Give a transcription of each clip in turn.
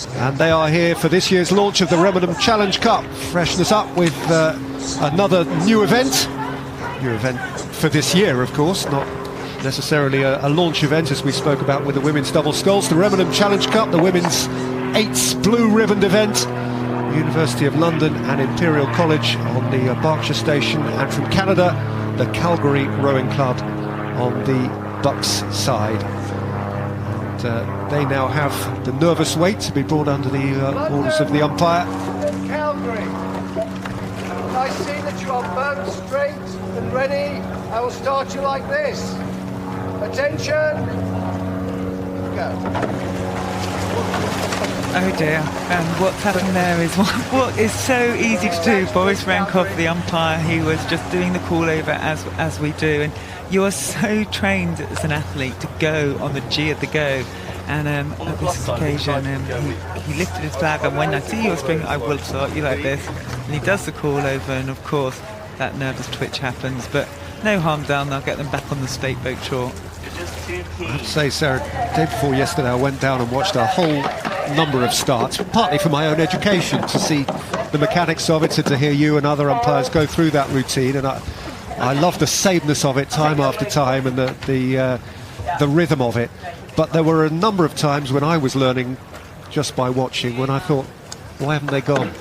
And they are here for this year's launch of the Remenham Challenge Cup. Freshen us up with another new event. New event for this year, of course, not necessarily a launch event as we spoke about with the women's double sculls. The Remenham Challenge Cup, the women's 8th blue ribboned event. University of London and Imperial College on the Berkshire station, and from Canada, the Calgary Rowing Club on the Bucks side. And they now have the nervous weight to be brought under the orders of the umpire. Calgary, I see that you are both straight and ready. I will start you like this. Attention, go. Oh dear, what's happened there is what is so easy to do. Boris Rankov, the umpire, he was just doing the call over as we do, and you are so trained as an athlete to go on the G of the go, and at this occasion he lifted his flag, and when I see your spring I will start you like this, and he does the call over, and of course that nervous twitch happens, but no harm done. They'll get them back on the state boat shore. I have to say, Sarah, the day before yesterday I went down and watched a whole number of starts, partly for my own education, to see the mechanics of it and to hear you and other umpires go through that routine, and I love the sameness of it time after time, and the rhythm of it. But there were a number of times when I was learning just by watching when I thought, why haven't they gone?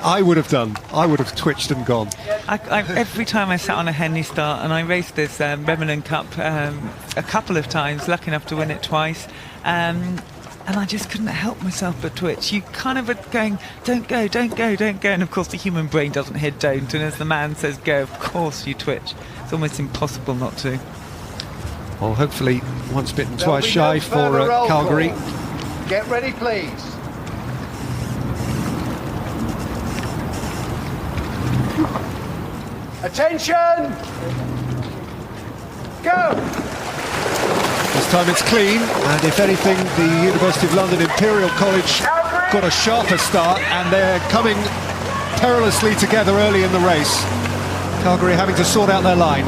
I would have done. I would have twitched and gone. Every time I sat on a Henley start, and I raced this Remenham Cup a couple of times, lucky enough to win it twice, and I just couldn't help myself but twitch. You kind of are going, don't go, don't go, don't go, and of course the human brain doesn't hear don't, and as the man says go, of course you twitch. It's almost impossible not to. Well, hopefully once bitten, twice shy for Calgary. Get ready, please. Attention! Go! This time it's clean, and if anything, the University of London Imperial College got a sharper start, and they're coming perilously together early in the race. Calgary having to sort out their line.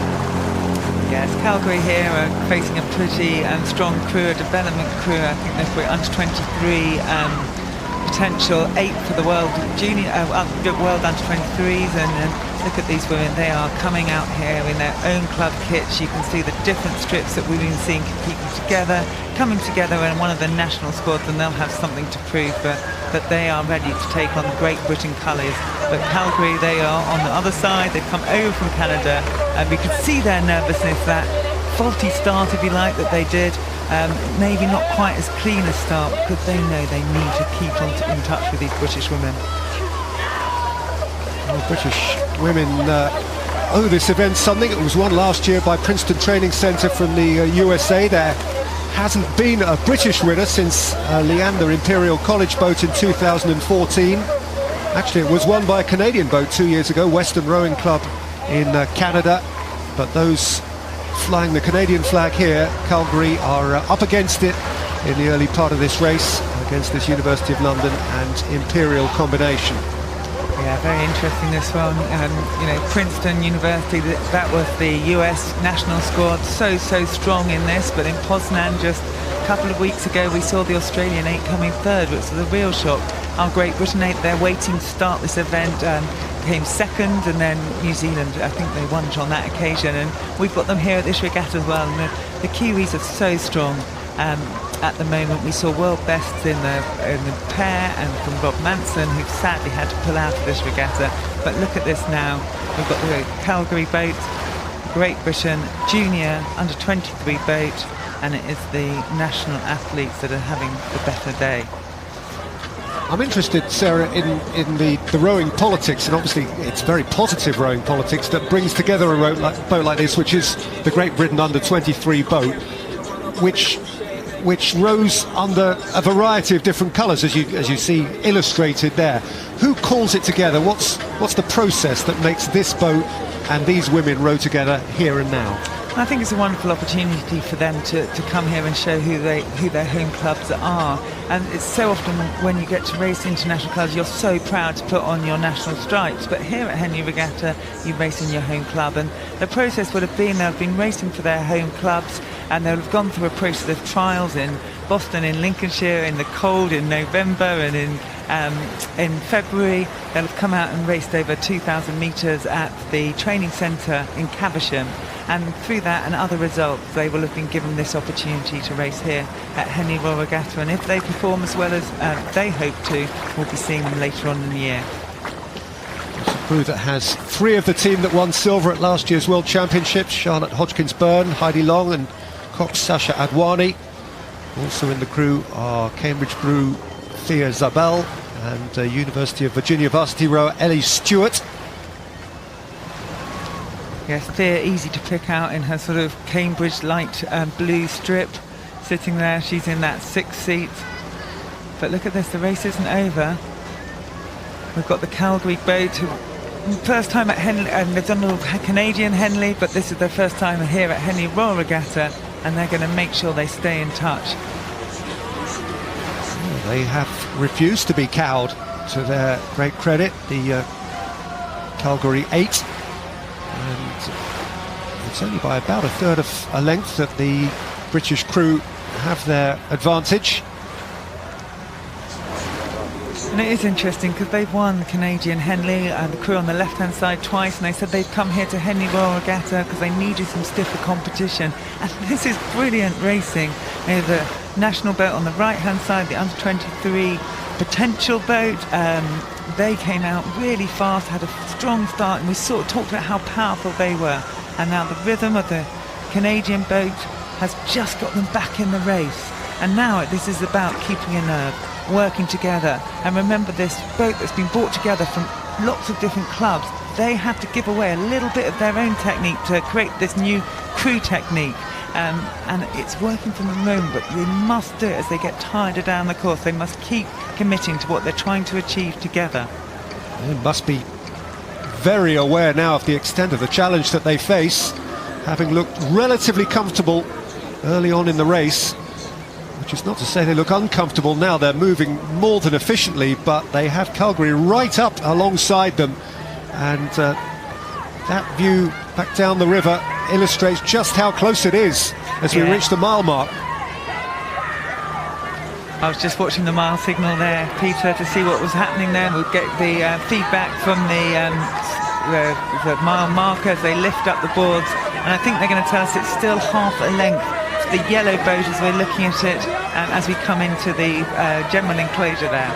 Yes, Calgary here are facing a pretty strong crew, a development crew. I think they've got under 23 potential 8 for the world junior, world under 23s, and look at these women. They are coming out here in their own club kits. You can see the different strips that we've been seeing coming together in one of the national squads, and they'll have something to prove, but they are ready to take on the Great Britain colours. But Calgary, they are on the other side. They've come over from Canada, and we could see their nervousness, that faulty start, if you like, that they did. Maybe not quite as clean a start, because they know they need to keep in touch with these British women. Well, British women owe this event something. It was won last year by Princeton Training Centre from the USA. There hasn't been a British winner since Leander Imperial College boat in 2014. Actually, it was won by a Canadian boat 2 years ago, Western Rowing Club in Canada. But those flying the Canadian flag here, Calgary, are up against it in the early part of this race against this University of London and Imperial combination. Yeah, very interesting, this one. You know, Princeton University, that was the US national squad, so strong in this, but in Poznan just a couple of weeks ago we saw the Australian 8 coming third, which was a real shock. Our Great Britain 8, they're waiting to start this event, came second, and then New Zealand, I think they won on that occasion, and we've got them here at this regatta as well, and the Kiwis are so strong. At the moment we saw world bests in the pair, and from Rob Manson, who sadly had to pull out of this regatta. But look at this now, we've got the Calgary boat, Great Britain junior under 23 boat, and it is the national athletes that are having the better day. I'm interested, Sarah, in the rowing politics, and obviously it's very positive rowing politics that brings together a boat like this, which is the Great Britain under 23 boat, which rows under a variety of different colours, as you see illustrated there. Who calls it together? What's the process that makes this boat and these women row together here and now? I think it's a wonderful opportunity for them to come here and show who their home clubs are. And it's so often when you get to race international clubs, you're so proud to put on your national stripes. But here at Henley Regatta, you race in your home club. And the process would have been, they've been racing for their home clubs. and they'll have gone through a process of trials in Boston, in Lincolnshire, in the cold, in November, and in February. They'll have come out and raced over 2,000 metres at the training centre in Caversham, and through that and other results they will have been given this opportunity to race here at Henley Royal Regatta, and if they perform as well as they hope to, we'll be seeing them later on in the year. It's a crew that has 3 of the team that won silver at last year's World Championships: Charlotte Hodgkins-Byrne, Heidi Long and Cox Sasha Adwani. Also in the crew are Cambridge Brew Thea Zabel and University of Virginia varsity rower Ellie Stewart. Yes, Thea easy to pick out in her sort of Cambridge light blue strip, sitting there. She's in that 6th seat. But look at this, the race isn't over. We've got the Calgary boat, first time at Henley, and they've done a Canadian Henley, but this is their first time here at Henley Royal Regatta, and they're going to make sure they stay in touch. Well, they have refused to be cowed, to their great credit, the Calgary 8. And it's only by about a third of a length that the British crew have their advantage. And it is interesting because they've won Canadian Henley and the crew on the left-hand side twice, and they said they've come here to Henley Royal Regatta because they needed some stiffer competition. And this is brilliant racing. You know, the national boat on the right-hand side, the under-23 potential boat, they came out really fast, had a strong start, and we sort of talked about how powerful they were. And now the rhythm of the Canadian boat has just got them back in the race. And now this is about keeping a nerve, working together. And remember, this boat that's been brought together from lots of different clubs, they have to give away a little bit of their own technique to create this new crew technique. And it's working from the moment, but they must do it as they get tighter down the course. They must keep committing to what they're trying to achieve together. They must be very aware now of the extent of the challenge that they face, having looked relatively comfortable early on in the race, which is not to say they look uncomfortable now. They're moving more than efficiently, but they have Calgary right up alongside them, and that view back down the river illustrates just how close it is as we reach the mile mark. I was just watching the mile signal there, Peter, to see what was happening there. We'll get the feedback from the mile marker as they lift up the boards, and I think they're going to tell us it's still half a length to the yellow boat as we're looking at it, as we come into the general enclosure there.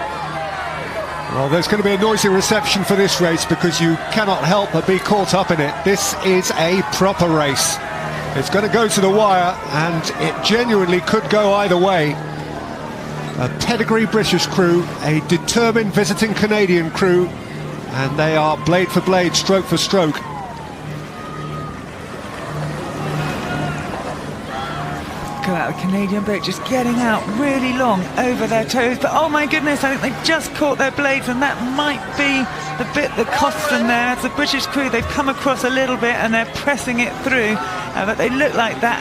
Well, there's going to be a noisy reception for this race because you cannot help but be caught up in it. This is a proper race. It's going to go to the wire, and it genuinely could go either way. A pedigree British crew, a determined visiting Canadian crew, and they are blade for blade, stroke for stroke. Look at that, the Canadian boat just getting out really long over their toes, but oh my goodness, I think they've just caught their blades, and that might be the bit that costs them there. It's the British crew, they've come across a little bit and they're pressing it through, but they look like that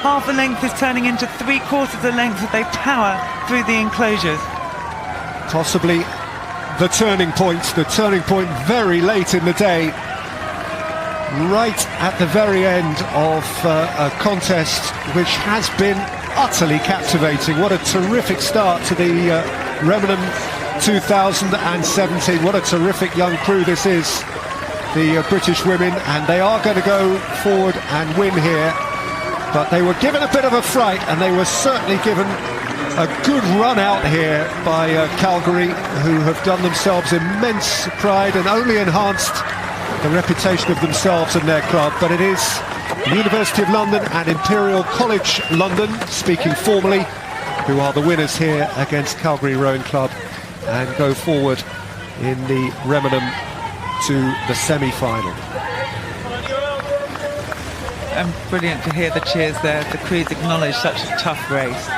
half a length is turning into 3/4 the length as they power through the enclosures. Possibly the turning point very late in the day, right at the very end of a contest which has been utterly captivating. What a terrific start to the Remenham 2017. What a terrific young crew this is, the British women, and they are going to go forward and win here. But they were given a bit of a fright, and they were certainly given a good run out here by Calgary, who have done themselves immense pride and only enhanced the reputation of themselves and their club. But it is the University of London and Imperial College London, speaking formally, who are the winners here against Calgary Rowing Club and go forward in the Remenham to the semi-final. And brilliant to hear the cheers there. The crews acknowledge such a tough race.